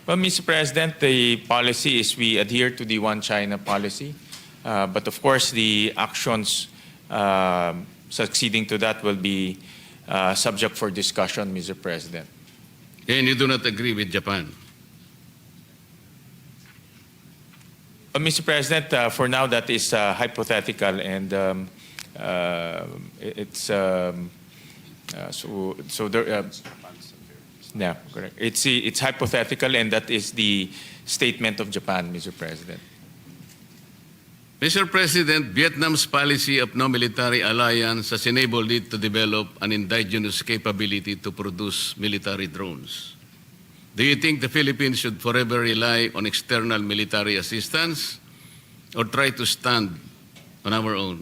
Well, Mr. President, the policy is we adhere to the One China policy. But of course, the actions succeeding to that will be subject for discussion, Mr. President. And you do not agree with Japan? Mr. President, for now that is hypothetical, and it's yeah, correct. It's hypothetical, and that is the statement of Japan, Mr. President. Mr. President, Vietnam's policy of no military alliance has enabled it to develop an indigenous capability to produce military drones. Do you think the Philippines should forever rely on external military assistance or try to stand on our own?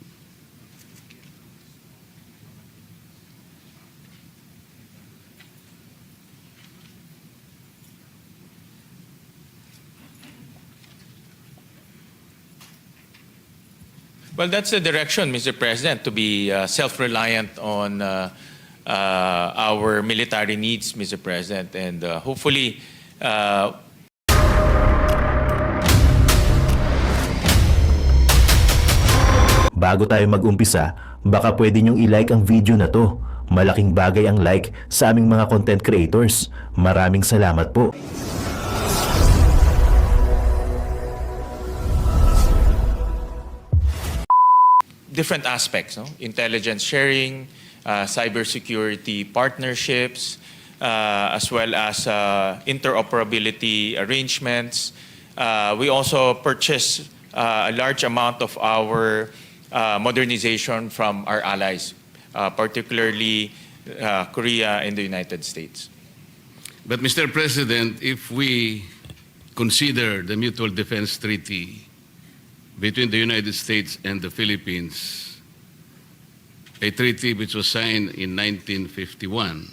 Well, that's the direction, Mr. President, to be self-reliant on our military needs, Mr. President, and hopefully Bago tayo mag-umpisa, baka pwede nyong i-like ang video na to. Malaking bagay ang like sa aming mga content creators. Maraming salamat po. different aspects, no? Intelligence sharing, cybersecurity partnerships, as well as interoperability arrangements. We also purchase a large amount of our modernization from our allies, particularly Korea and the United States. But Mr. President, if we consider the Mutual Defense Treaty between the United States and the Philippines, a treaty which was signed in 1951,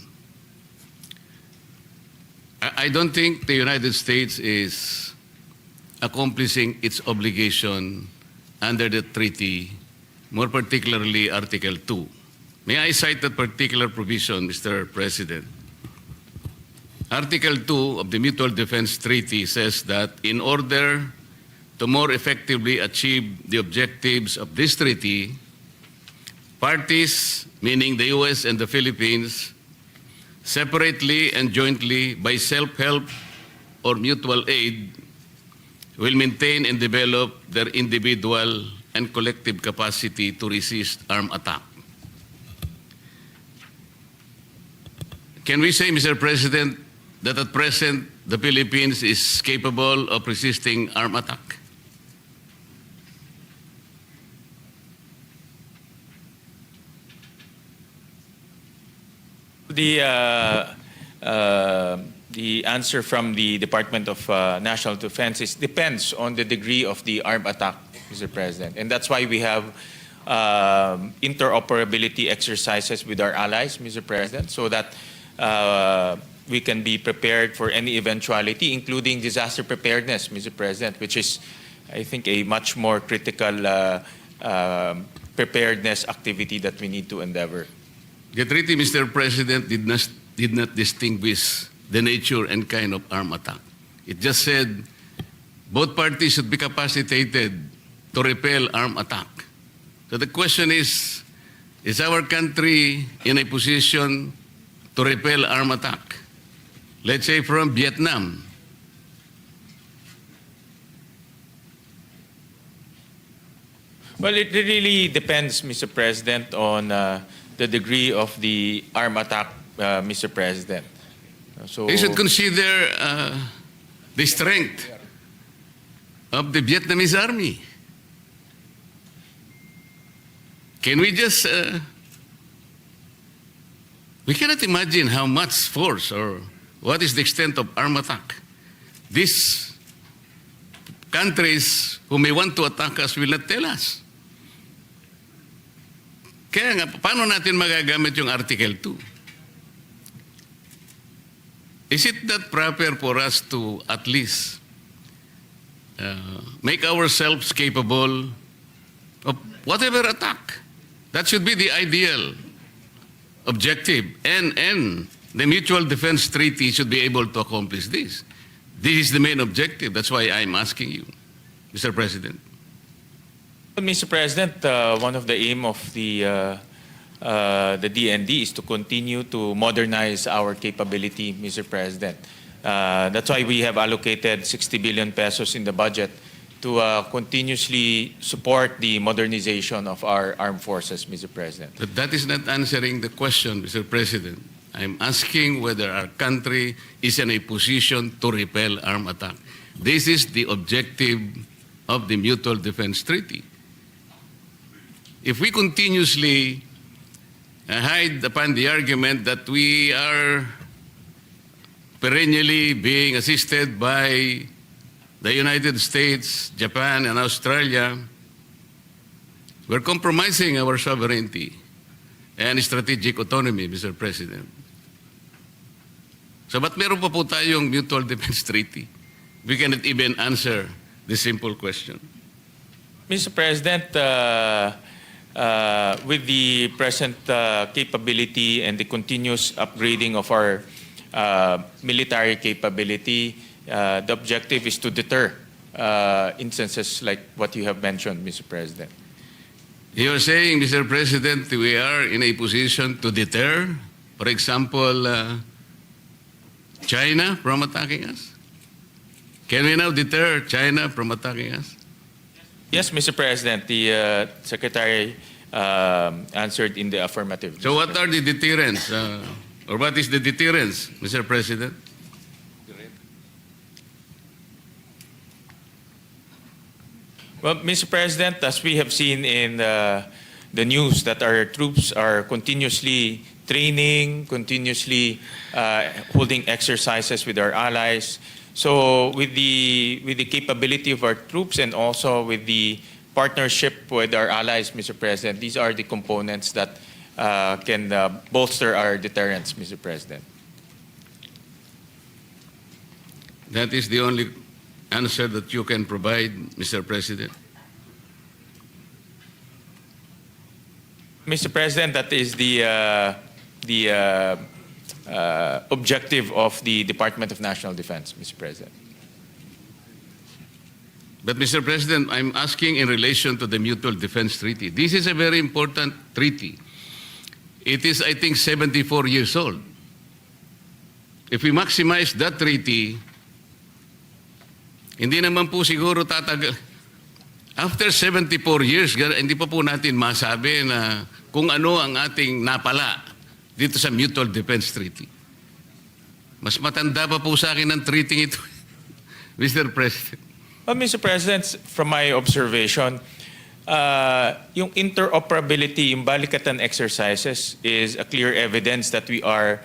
I don't think the United States is accomplishing its obligation under the treaty, more particularly Article 2. May I cite that particular provision, Mr. President? Article 2 of the Mutual Defense Treaty says that in order to more effectively achieve the objectives of this treaty, parties, meaning the U.S. and the Philippines, separately and jointly by self-help or mutual aid, will maintain and develop their individual and collective capacity to resist armed attack. Can we say, Mr. President, that at present the Philippines is capable of resisting armed attack? The answer from the Department of National Defense is depends on the degree of the armed attack, Mr. President. And that's why we have interoperability exercises with our allies, Mr. President, so that we can be prepared for any eventuality, including disaster preparedness, Mr. President, which is, I think, a much more critical preparedness activity that we need to endeavor. The treaty, Mr. President, did not distinguish the nature and kind of armed attack. It just said both parties should be capacitated to repel armed attack. So the question is our country in a position to repel armed attack? Let's say from Vietnam. Well, it really depends, Mr. President, on the degree of the armed attack, Mr. President. So You should consider the strength of the Vietnamese army. Can we just... we cannot imagine how much force or what is the extent of armed attack. These countries who may want to attack us will not tell us. Kaya nga, paano natin magagamit yung Article 2? Is it not proper for us to at least make ourselves capable of whatever attack? That should be the ideal objective. And the Mutual Defense Treaty should be able to accomplish this. This is the main objective. That's why I'm asking you, Mr. President. But Mr. President, one of the aim of the DND is to continue to modernize our capability, Mr. President. That's why we have allocated 60 billion pesos in the budget to continuously support the modernization of our armed forces, Mr. President. But that is not answering the question, Mr. President. I'm asking whether our country is in a position to repel armed attack. This is the objective of the Mutual Defense Treaty. If we continuously hide upon the argument that we are perennially being assisted by the United States, Japan, and Australia, we're compromising our sovereignty and strategic autonomy, Mr. President. So ba't meron pa po tayong Mutual Defense Treaty? We cannot even answer the simple question. Mr. President, with the present capability and the continuous upgrading of our military capability, the objective is to deter instances like what you have mentioned, Mr. President. You're saying, Mr. President, we are in a position to deter, for example, China from attacking us? Can we now deter China from attacking us? Yes, Mr. President, the Secretary answered in the affirmative. So what are the deterrents? Or what is the deterrence, Mr. President? Well, Mr. President, as we have seen in the news that our troops are continuously training, continuously holding exercises with our allies. So with the capability of our troops and also with the partnership with our allies, Mr. President, these are the components that can bolster our deterrence, Mr. President. That is the only answer that you can provide, Mr. President. Mr. President, that is the objective of the Department of National Defense, Mr. President. But, Mr. President, I'm asking in relation to the Mutual Defense Treaty. This is a very important treaty. It is, I think, 74 years old. If we maximize that treaty, hindi naman po siguro tatagal. After 74 years, hindi pa po natin masabi na kung ano ang ating napala dito sa Mutual Defense Treaty. Mas matanda pa po sa akin ang treaty ito, Mr. President. Well, Mr. President, from my observation, yung interoperability, yung balikatan exercises is a clear evidence that we are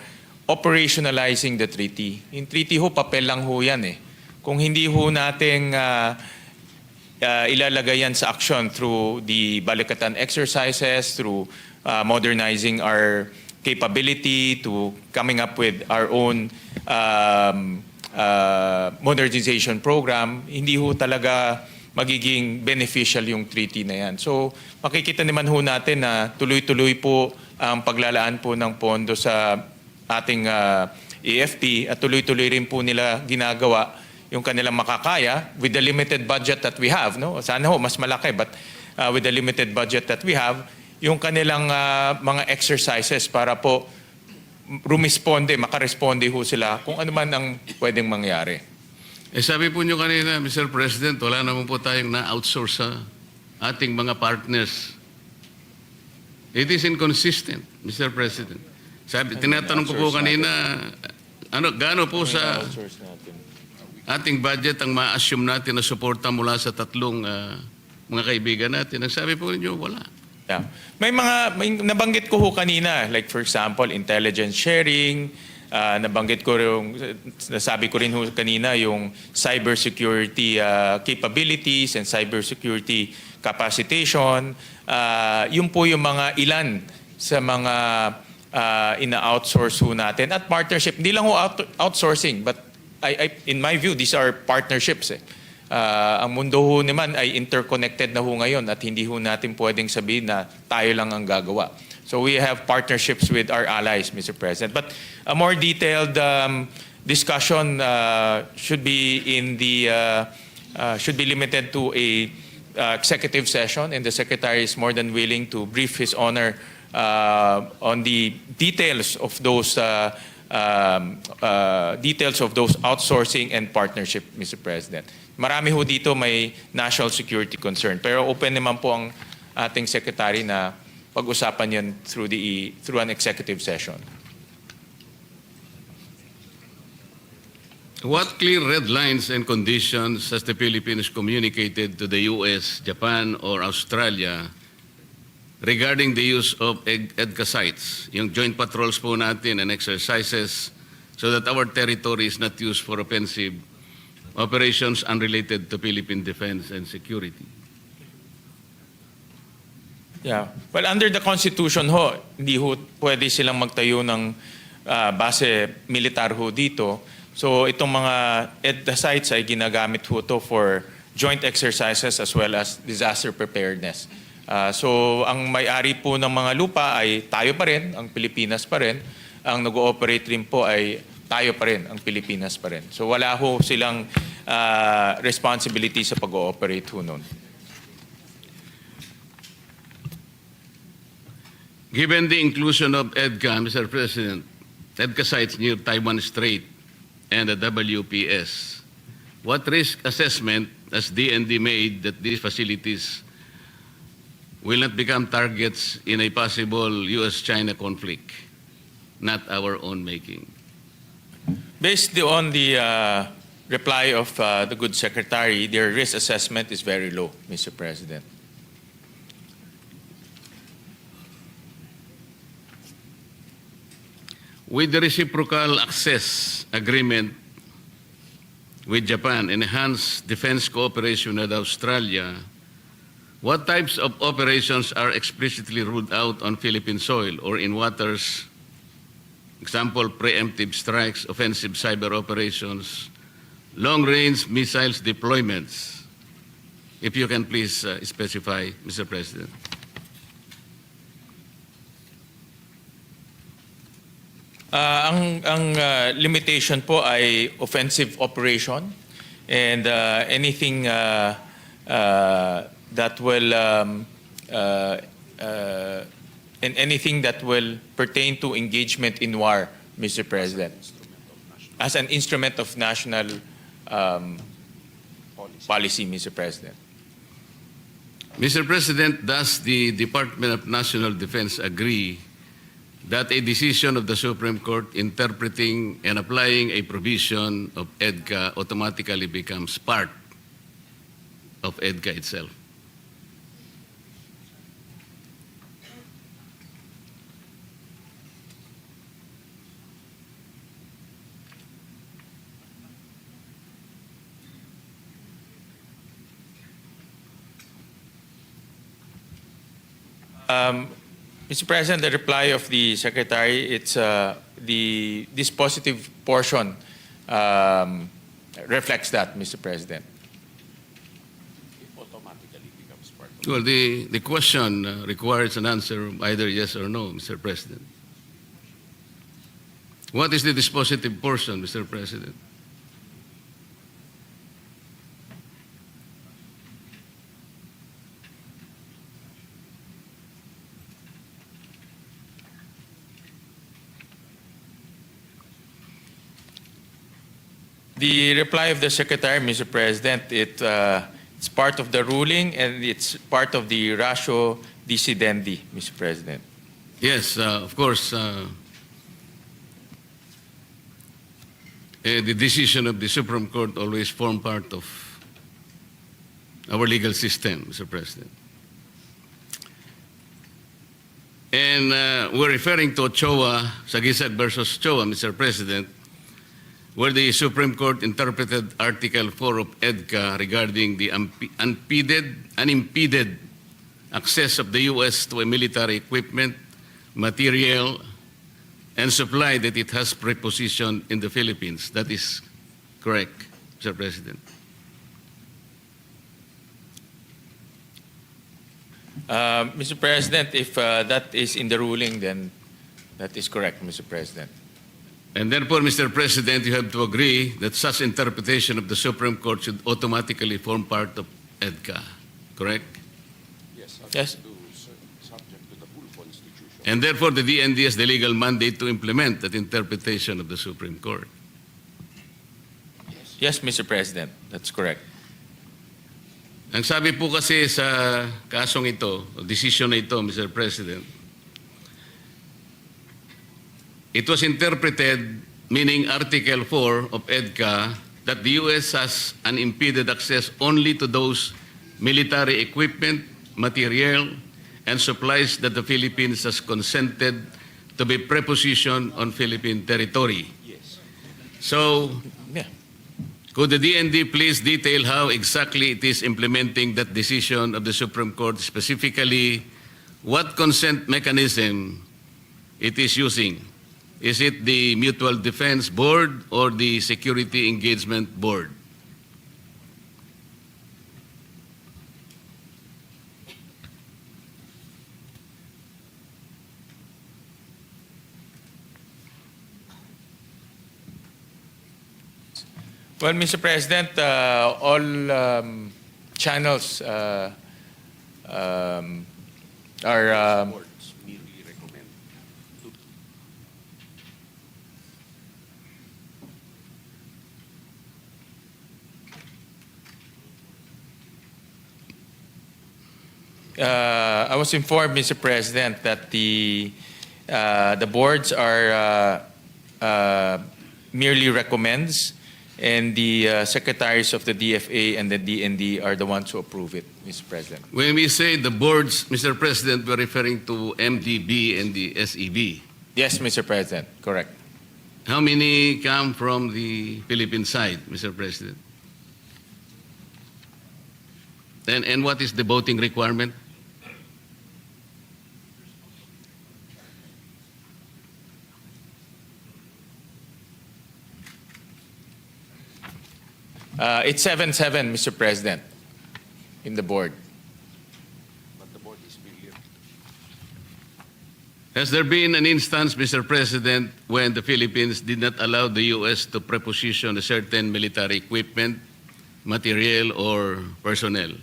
operationalizing the treaty. Yung treaty ho, papel lang ho yan eh. Kung hindi ho nating ilalagay yan sa action through the balikatan exercises, through modernizing our capability, to coming up with our own modernization program, hindi ho talaga magiging beneficial yung treaty na yan. So makikita naman ho natin na tuloy-tuloy po ang paglalaan po ng pondo sa ating AFP at tuloy-tuloy rin po nila ginagawa yung kanilang makakaya with the limited budget that we have. No? Sana ho mas malaki, but with the limited budget that we have, yung kanilang mga exercises para po makaresponde ho sila kung ano man ang pwedeng mangyari. Eh sabi po nyo kanina, Mr. President, wala naman po tayong na-outsource sa ating mga partners. It is inconsistent, Mr. President. Tinatanong ko po kanina, gaano po sa ating budget ang ma-assume natin na suporta mula sa tatlong mga kaibigan natin? Ang sabi po ninyo, wala. Yeah. May nabanggit ko ho kanina, like for example, intelligence sharing, nabanggit ko rin, nasabi ko rin ho kanina yung cybersecurity capabilities and cybersecurity capacitation. Yun po yung mga ilan sa mga ina-outsource ho natin at partnership. Hindi lang ho outsourcing, but in my view, these are partnerships. Ang mundo ho naman ay interconnected na ho ngayon at hindi ho natin pwedeng sabihin na tayo lang ang gagawa. So we have partnerships with our allies, Mr. President. But a more detailed discussion should be limited to a executive session, and the Secretary is more than willing to brief His Honor on the details of those outsourcing and partnership, Mr. President. Marami ho dito may national security concern, pero open naman po ang ating Secretary na pag-usapan yan through an executive session. What clear red lines and conditions has the Philippines communicated to the US, Japan, or Australia regarding the use of EDCA sites, yung joint patrols po natin and exercises, so that our territory is not used for offensive operations unrelated to Philippine defense and security? Yeah. Well, under the Constitution ho, hindi ho pwede silang magtayo ng base militar ho dito. So itong mga EDCA sites ay ginagamit ho to for joint exercises as well as disaster preparedness. So ang may-ari po ng mga lupa ay tayo pa rin, ang Pilipinas pa rin. Ang nag-ooperate rin po ay tayo pa rin, ang Pilipinas pa rin. So wala ho silang responsibility sa pag-ooperate ho nun. Given the inclusion of EDCA, Mr. President, EDCA sites near Taiwan Strait and the WPS, what risk assessment has DND made that these facilities will not become targets in a possible US-China conflict, not our own making? Based on the reply of the good Secretary, their risk assessment is very low, Mr. President. With the reciprocal access agreement with Japan, enhanced defense cooperation with Australia, what types of operations are explicitly ruled out on Philippine soil or in waters? Example, preemptive strikes, offensive cyber operations, long-range missiles deployments. If you can please specify, Mr. President. Ang limitation po ay offensive operation, and anything that will anything that will pertain to engagement in war, Mr. President, as an instrument of national policy, Mr. President. Mr. President, does the Department of National Defense agree that a decision of the Supreme Court interpreting and applying a provision of EDCA automatically becomes part of EDCA itself? Mr. President, the reply of the Secretary, it's the dispositive portion reflects that, Mr. President. It automatically becomes part of. Well, the question requires an answer either yes or no, Mr. President. What is the dispositive portion, Mr. President? The reply of the Secretary, Mr. President, it's part of the ruling and it's part of the ratio decidendi, Mr. President. Yes, of course. The decision of the Supreme Court always form part of our legal system, Mr. President. And we're referring to Ochoa, Sagisag versus Ochoa, Mr. President, where the Supreme Court interpreted Article 4 of EDCA regarding the unimpeded access of the U.S. to a military equipment, material, and supply that it has prepositioned in the Philippines. That is correct, Mr. President. Mr. President, if that is in the ruling, then that is correct, Mr. President. And therefore, Mr. President, you have to agree that such interpretation of the Supreme Court should automatically form part of EDCA, correct? Yes. And therefore, the DND has the legal mandate to implement that interpretation of the Supreme Court. Yes, Mr. President. That's correct. Ang sabi po kasi sa kasong ito, o decision na ito, Mr. President, it was interpreted, meaning Article 4 of EDCA, that the U.S. has unimpeded access only to those military equipment, materiel, and supplies that the Philippines has consented to be prepositioned on Philippine territory. Yes. So, Yeah. could the DND please detail how exactly it is implementing that decision of the Supreme Court, specifically what consent mechanism it is using? Is it the Mutual Defense Board or the Security Engagement Board? Well, Mr. President, all channels are I was informed, Mr. President, that the boards are merely recommends, and the secretaries of the DFA and the DND are the ones who approve it, Mr. President. When we say the boards, Mr. President, we're referring to MDB and the SEB. Yes, Mr. President, correct. How many come from the Philippine side, Mr. President? And what is the voting requirement? It's 7-7, Mr. President, in the board. Has there been an instance, Mr. President, when the Philippines did not allow the U.S. to preposition a certain military equipment, materiel, or personnel?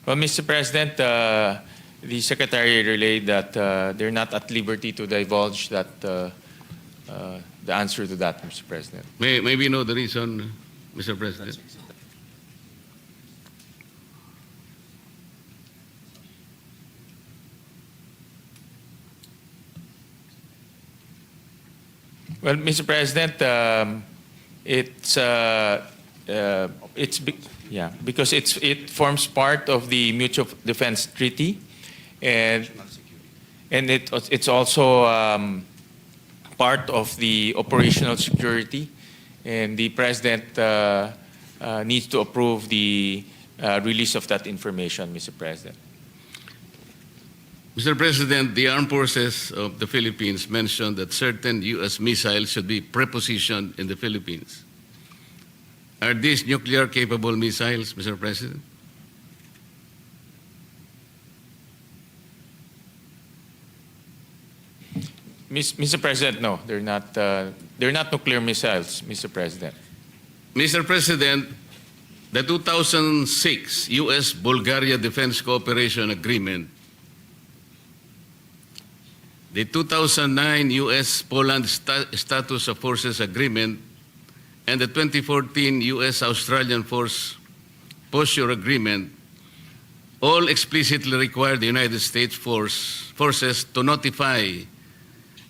Well, Mr. President, the Secretary relayed that they're not at liberty to divulge that the answer to that, Mr. President. May we know the reason, Mr. President? Well, Mr. President, because it forms part of the Mutual Defense Treaty, and it's also part of the operational security, and the President needs to approve the release of that information, Mr. President. Mr. President, the armed forces of the Philippines mentioned that certain U.S. missiles should be prepositioned in the Philippines. Are these nuclear-capable missiles, Mr. President? Mr. President, no, they're not. They're not nuclear missiles, Mr. President. Mr. President, the 2006 U.S.-Bulgaria Defense Cooperation Agreement, the 2009 U.S.-Poland Status of Forces Agreement, and the 2014 U.S.-Australian Force Posture Agreement all explicitly require the United States forces to notify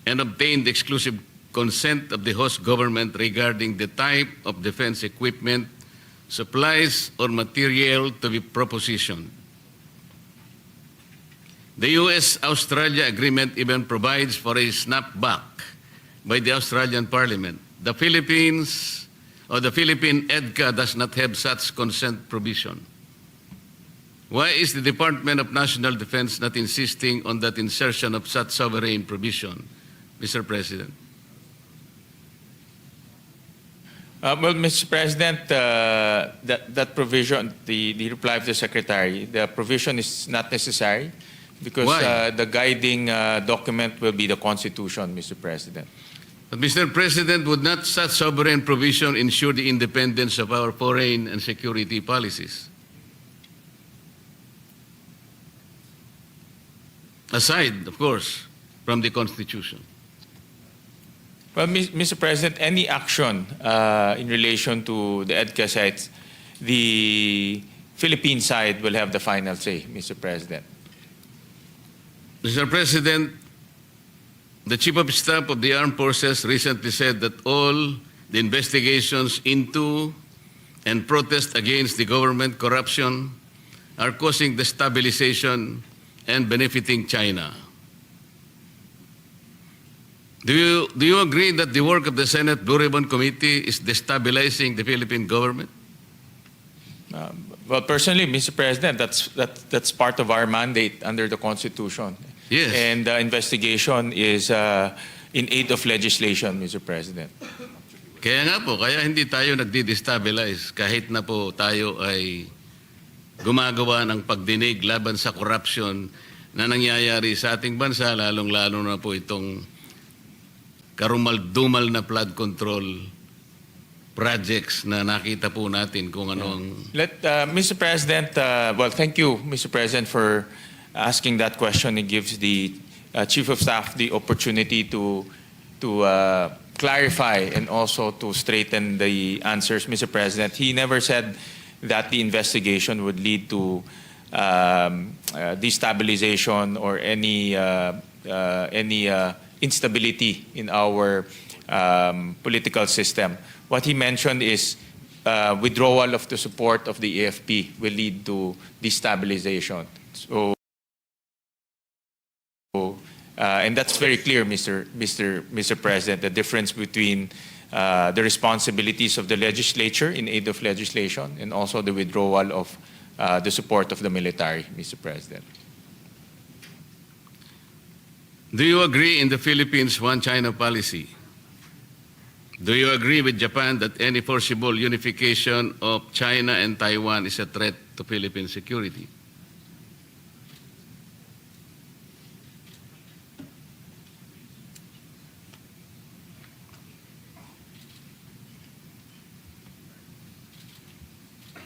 and obtain the exclusive consent of the host government regarding the type of defense equipment, supplies, or material to be propositioned. The U.S.-Australia agreement even provides for a snapback by the Australian Parliament. The Philippines, or the Philippine EDCA, does not have such consent provision. Why is the Department of National Defense not insisting on that insertion of such sovereign provision, Mr. President? Well, Mr. President, that provision, the reply of the Secretary, the provision is not necessary Because Why? the guiding document will be the Constitution, Mr. President. But Mr. President, would not such sovereign provision ensure the independence of our foreign and security policies? Aside, of course, from the Constitution. Well, Mr. President, any action in relation to the EDCA sites, the Philippine side will have the final say, Mr. President. Mr. President, the Chief of Staff of the Armed Forces recently said that all the investigations into and protest against the government corruption are causing destabilization and benefiting China. Do you agree that the work of the Senate Blue Ribbon Committee is destabilizing the Philippine government? Well, personally, Mr. President, that's part of our mandate under the Constitution. Yes. And the investigation is in aid of legislation, Mr. President. Kaya nga po, kaya hindi tayo nagdi-destabilize kahit na po tayo ay gumagawa ng pagdinig laban sa corruption na nangyayari sa ating bansa, lalong-lalo na po itong karumal-dumal na flood control projects na nakita po natin kung ano ang... Mr. President, well, thank you, Mr. President, for asking that question. It gives the Chief of Staff the opportunity to clarify and also to straighten the answers, Mr. President. He never said that the investigation would lead to destabilization or any instability in our political system. What he mentioned is withdrawal of the support of the AFP will lead to destabilization. So, and that's very clear, Mr. President, the difference between the responsibilities of the legislature in aid of legislation and also the withdrawal of the support of the military, Mr. President. Do you agree in the Philippines' one China policy? Do you agree with Japan that any forcible unification of China and Taiwan is a threat to Philippine security?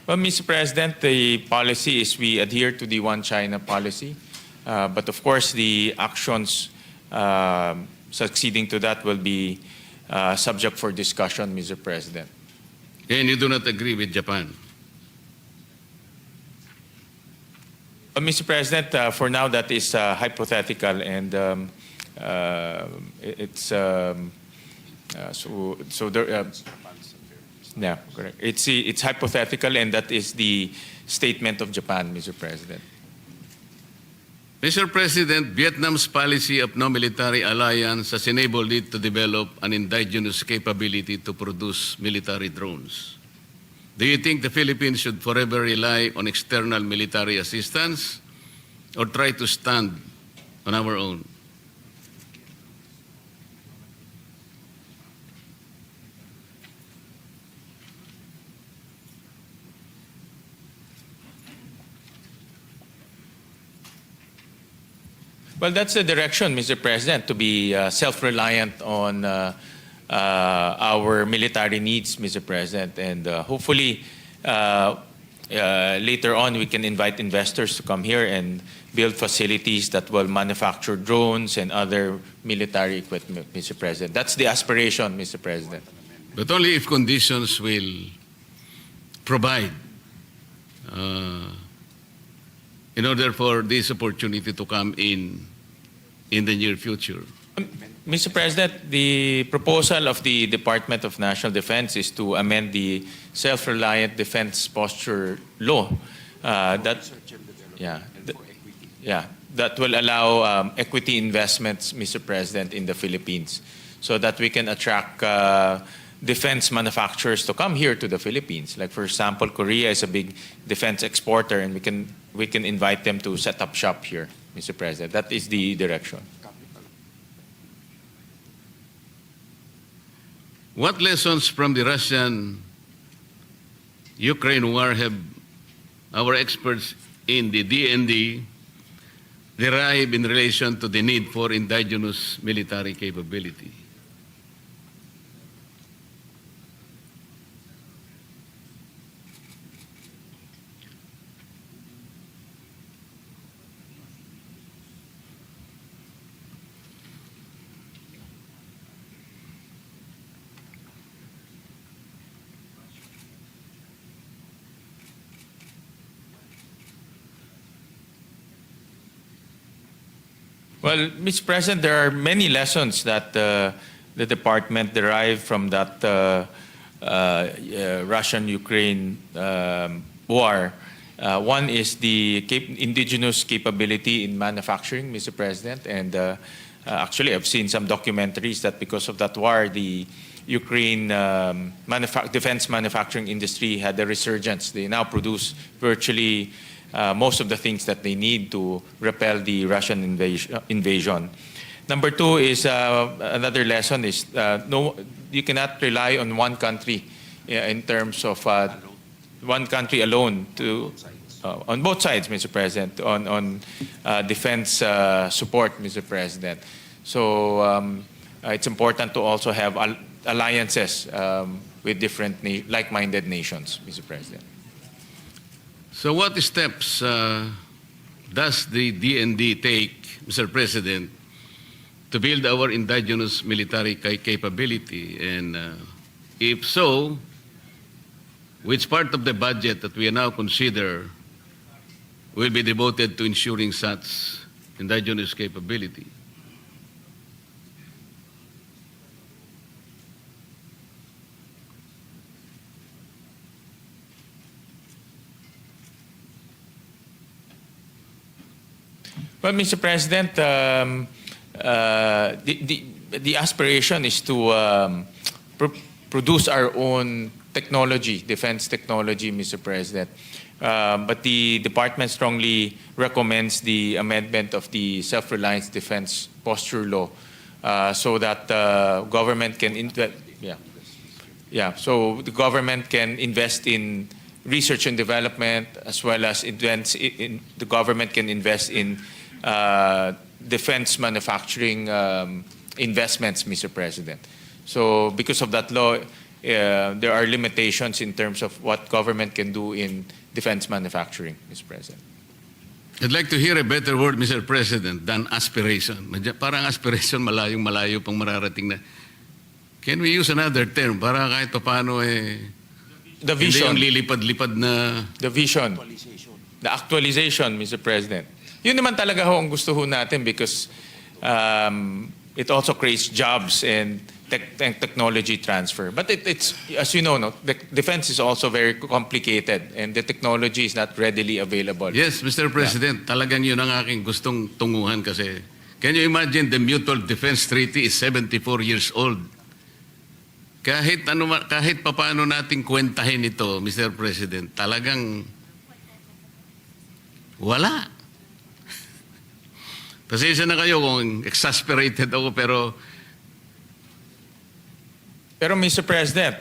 Well, Mr. President, the policy is we adhere to the one China policy. But of course, the actions succeeding to that will be subject for discussion, Mr. President. And you do not agree with Japan? Mr. President, for now that is hypothetical and it's so there. Yeah, correct. It's hypothetical and that is the statement of Japan, Mr. President. Mr. President, Vietnam's policy of no military alliance has enabled it to develop an indigenous capability to produce military drones. Do you think the Philippines should forever rely on external military assistance or try to stand on our own? Well, that's the direction, Mr. President, to be self-reliant on our military needs, Mr. President. And hopefully, later on, we can invite investors to come here and build facilities that will manufacture drones and other military equipment, Mr. President. That's the aspiration, Mr. President. But only if conditions will provide in order for this opportunity to come in the near future. Mr. President, the proposal of the Department of National Defense is to amend the Self-Reliant Defense Posture Law. That will allow equity investments, Mr. President, in the Philippines so that we can attract defense manufacturers to come here to the Philippines. Like, for example, Korea is a big defense exporter and we can invite them to set up shop here, Mr. President. That is the direction. What lessons from the Russian-Ukraine war have our experts in the DND derive in relation to the need for indigenous military capability? Well, Mr. President, there are many lessons that the department derived from that Russian-Ukraine war. One is the indigenous capability in manufacturing, Mr. President, and actually I've seen some documentaries that because of that war, the Ukraine defense manufacturing industry had a resurgence. They now produce virtually most of the things that they need to repel the Russian invasion. Number two is another lesson is no, you cannot rely on one country in terms of one country alone to on both sides, Mr. President, on defense support, Mr. President. So it's important to also have alliances with different like-minded nations, Mr. President. So what steps does the DND take, Mr. President, to build our indigenous military capability? And if so, which part of the budget that we now consider will be devoted to ensuring such indigenous capability? Well, Mr. President, the aspiration is to produce our own technology, defense technology, Mr. President. But the department strongly recommends the amendment of the Self-Reliant Defense Posture Law so that the government can so the government can invest in research and development as well as the government can invest in defense manufacturing investments, Mr. President. So because of that law, there are limitations in terms of what government can do in defense manufacturing, Mr. President. I'd like to hear a better word, Mr. President, than aspiration. Parang aspiration, malayong-malayo pang mararating na. Can we use another term para kahit paano the vision. Hindi yung lilipad-lipad na... The vision. The actualization, Mr. President. Yun naman talaga ho ang gusto ho natin because it also creates jobs and technology transfer. But it's, as you know, no, the defense is also very complicated and the technology is not readily available. Yes, Mr. President, talagang yun ang aking gustong tunguhan kasi can you imagine the Mutual Defense Treaty is 74 years old? Kahit papaano nating kwentahin ito, Mr. President, talagang wala. Pasensya na kayo kung exasperated ako pero Mr. President,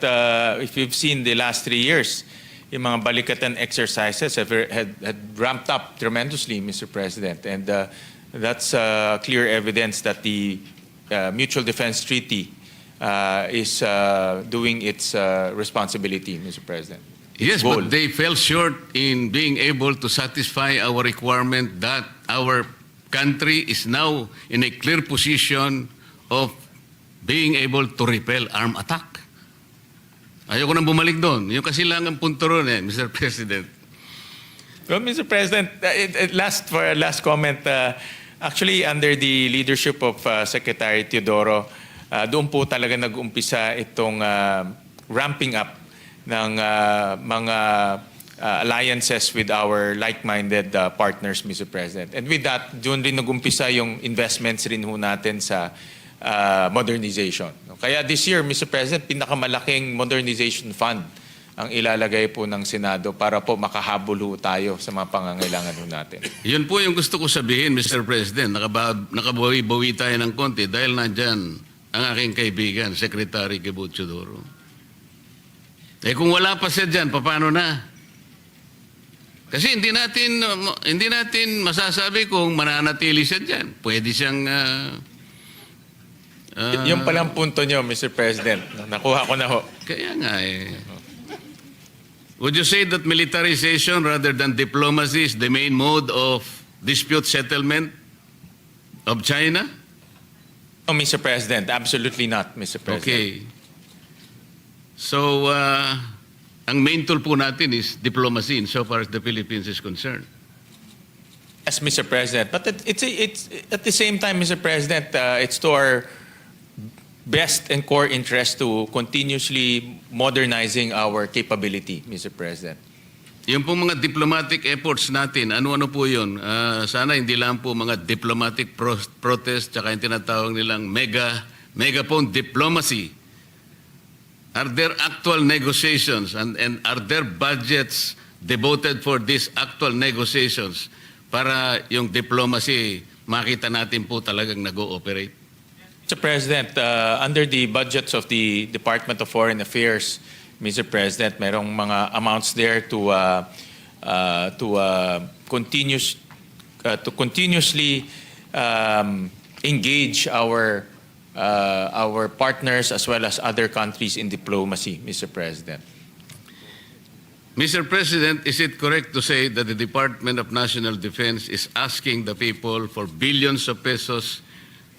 if you've seen the last 3 years, yung mga balikatan exercises had ramped up tremendously, Mr. President. And that's clear evidence that the Mutual Defense Treaty is doing its responsibility, Mr. President. Yes, but they fell short in being able to satisfy our requirement that our country is now in a clear position of being able to repel armed attack. Ayoko nang bumalik doon. Yung kasi lang ang punto ron Mr. President. Well, Mr. President, last comment, actually under the leadership of Secretary Teodoro, doon po talaga nag-umpisa itong ramping up ng mga alliances with our like-minded partners, Mr. President. And with that, doon rin nag-umpisa yung investments rin ho natin sa modernization. Kaya this year, Mr. President, pinakamalaking modernization fund ang ilalagay po ng Senado para po makahabol ho tayo sa mga pangangailangan ho natin. Yun po yung gusto ko sabihin, Mr. President. Nakabawi-bawi tayo ng konti dahil nandyan ang aking kaibigan, Secretary Teodoro. Kung wala pa siya dyan, paano na? Kasi hindi natin masasabi kung mananatili siya diyan. Pwede siyang Yung palang punto nyo, Mr. President. Nakuha ko na ho. kaya nga eh. Would you say that militarization rather than diplomacy is the main mode of dispute settlement of China? No, Mr. President. Absolutely not, Mr. President. Okay. So, ang main tool po natin is diplomacy insofar as the Philippines is concerned. Yes, Mr. President. But it's at the same time, Mr. President, it's to our best and core interest to continuously modernizing our capability, Mr. President. Yung po mga diplomatic efforts natin, ano-ano po yun? Sana hindi lang po mga diplomatic protest tsaka yung tinatawag nilang megaphone diplomacy. Are there actual negotiations and are there budgets devoted for these actual negotiations para yung diplomacy makita natin po talagang nag-ooperate? Mr. President, under the budgets of the Department of Foreign Affairs, Mr. President, merong mga amounts there to continuously engage our partners as well as other countries in diplomacy, Mr. President. Mr. President, is it correct to say that the Department of National Defense is asking the people for billions of pesos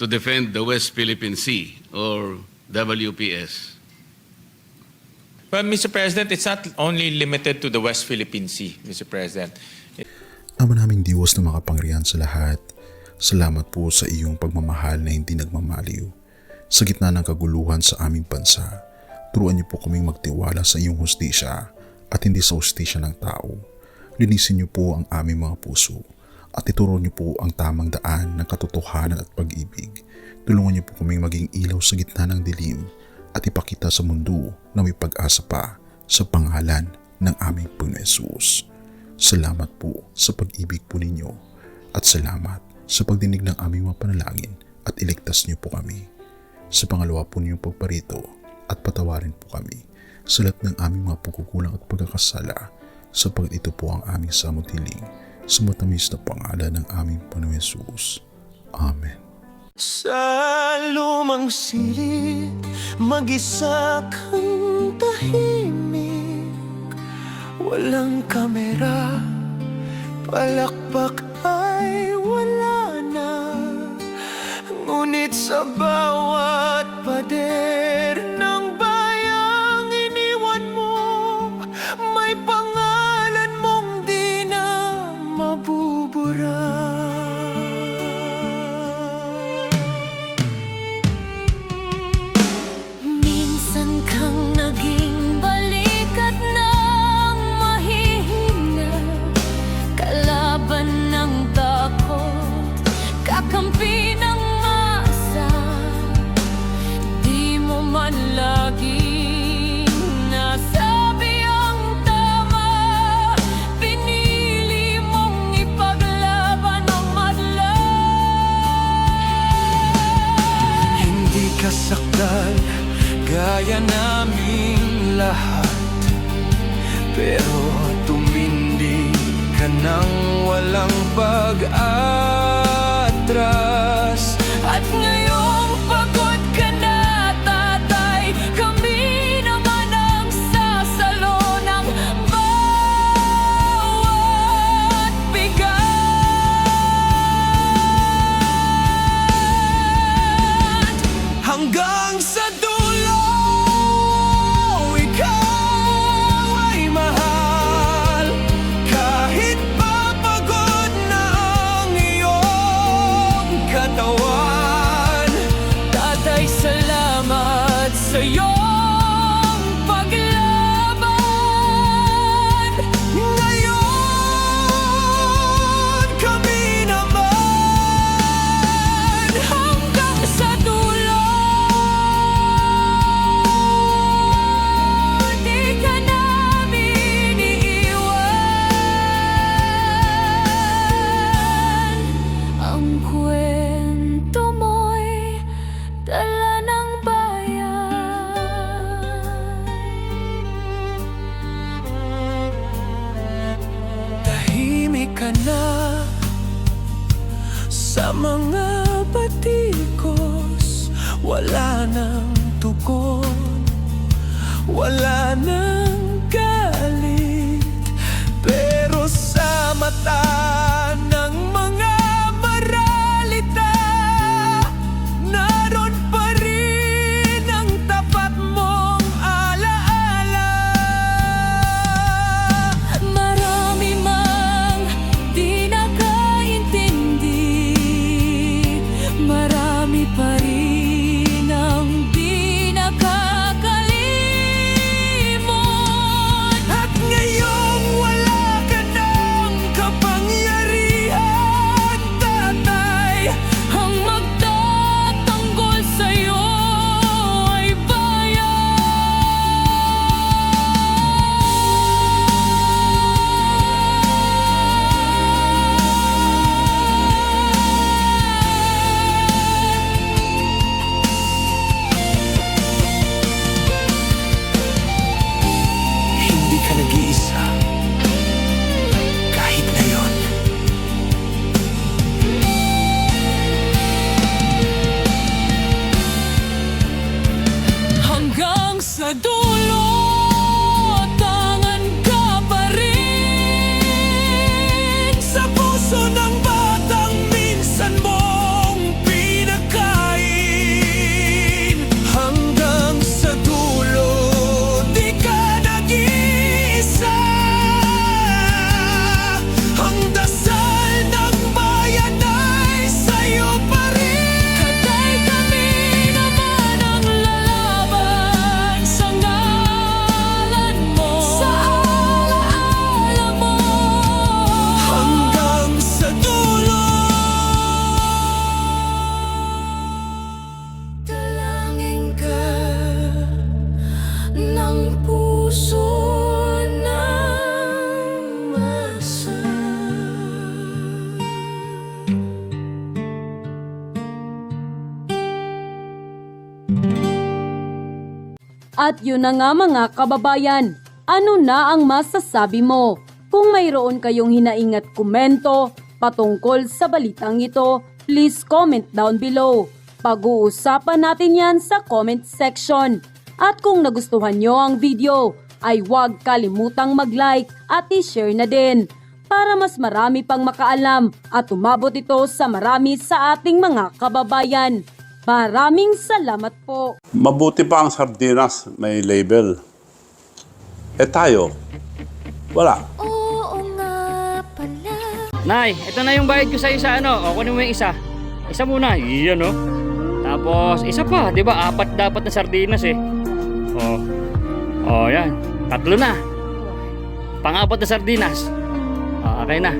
to defend the West Philippine Sea, or WPS? Well, Mr. President, it's not only limited to the West Philippine Sea, Mr. President. Ama naming Diyos na makapangyarihan sa lahat, salamat po sa iyong pagmamahal na hindi nagmamaliw. Sa gitna ng kaguluhan sa aming bansa, turuan niyo po kaming magtiwala sa iyong hustisya at hindi sa hustisya ng tao. Linisin niyo po ang aming mga puso at ituro niyo po ang tamang daan ng katotohanan at pag-ibig. Tulungan niyo po kaming maging ilaw sa gitna ng dilim at ipakita sa mundo na may pag-asa pa sa pangalan ng aming Panginoon Hesus. Salamat po sa pag-ibig po ninyo at salamat sa pagdinig ng aming mga panalangin at iligtas niyo po kami. Sa pangalawa po niyong pagparito at patawarin po kami sa lahat ng aming mga pagkukulang at pagkakasala sapagkat ito po ang aming samutiling sa matamis na pangalan ng aming Panginoon Hesus. Amen. Sa lumang silid, mag-isa kang tahimik. Walang kamera, palakpak ay wala na. Ngunit sa bawat pader ng bayang iniwan mo, may pangalan mong di na mabubura. Minsan kang naging balikat ng mahihina, kalaban ng takot, kakampi ng masa. Di mo man laging nasabi ang tama, pinili mong ipaglaban ang madla. Hindi ka sakdal gaya naming lahat, pero tumindi ka nang walang pag-atras. At ngayong pagod ka na, tatay, kami naman ang sasalo ng bawat bigat. Hanggang sa dulo, ikaw ay mahal. Kahit papagod na ang Sa mga batikos, wala nang tugon, wala nang galit, pero sa mata ng mga maralita, naroon pa rin ang tapat mong alaala. Marami mang di nakaintindi, marami pa rin ang di nakakalimot. At ngayong wala ka ng kapangyarihan, tatay, ang magtatanggol sa'yo ay hindi ka nag-iisa, kahit ngayon. Hanggang sa dulo, tangan ka pa rin sa puso ng batang minsan mong pinakain. Hanggang sa dulo, di ka nag-iisa. Ang dasal ng bayan ay sa'yo pa rin. Katay kami naman ang lalaban sa ngalan mo, sa alaala mo. Hanggang sa dulo, dalangin ka ng puso ng masa. At yun na nga mga kababayan, ano na ang masasabi mo? Kung mayroon kayong hinaing at komento patungkol sa balitang ito, please comment down below. Pag-uusapan natin yan sa comment section. At kung nagustuhan nyo ang video, ay huwag kalimutang mag-like at i-share na din para mas marami pang makaalam at umabot ito sa marami sa ating mga kababayan. Maraming salamat po. Mabuti pa ang sardinas, may label. Eh tayo, wala. Oo nga pala. Nay, ito na yung bayad ko sa isa, ano? O, kunin mo yung isa. Isa muna, iyan, no? Tapos, isa pa, di ba? 4 dapat na sardinas, eh. O, yan. 3 na. Pang-4 na sardinas. O, okay na.